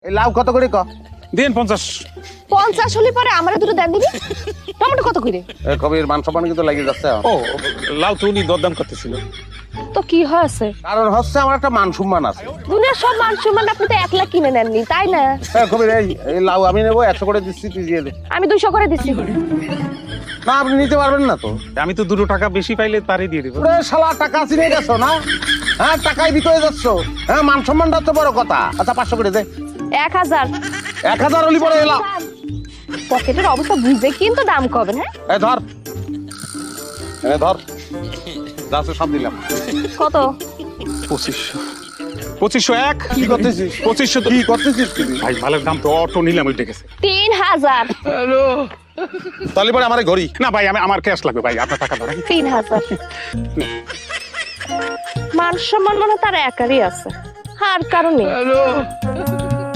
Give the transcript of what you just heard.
এই লাউ কত করে ক? দেন 50। 50 হলে পরে আমারে দুটো দেন দিবি। টমেটো কত করে? এই কবির মান সম্মান কিন্তু লাগিয়ে যাচ্ছে এখন। ও লাউ তো উনি দরদাম করতেছিল। তো কি হয়েছে? কারণ হচ্ছে আমার একটা মান সম্মান আছে। দুনিয়ার সব মান সম্মান আপনি তো 1 লাখ কিনে নেননি, তাই না? এই কবির এই লাউ আমি নেবো, 100 করে দিচ্ছি, তুই দিয়ে দে। আমি 200 করে দিচ্ছি। না আপনি নিতে পারবেন না তো। আমি তো 2 টাকা বেশি পাইলে তারই দিয়ে দিব। ওরে শালা টাকা চিনে গেছো না? হ্যাঁ টাকায় বিকয়ে যাচ্ছ। হ্যাঁ মান সম্মানটা তো বড় কথা। আচ্ছা 500 করে দে। 1000। 1000 হলি পরে এলাম। পকেটের অবস্থা বুঝে কিন্তু দাম কবেন, হ্যাঁ? এই ধর, এই ধর, যাচ্ছে সব দিলাম। কত? 2500। 2501। কি করতেছিস? 2500 কি করতেছিস তুই? ভাই মালের দাম তো অটো নিলাম ওইটা গেছে। 3000। তাহলে পরে আমারে ঘড়ি। না ভাই আমার ক্যাশ লাগবে ভাই, আপনার টাকা ধরেন। 3000। মান সম্মান মানে তার একারই আছে, আর কারণে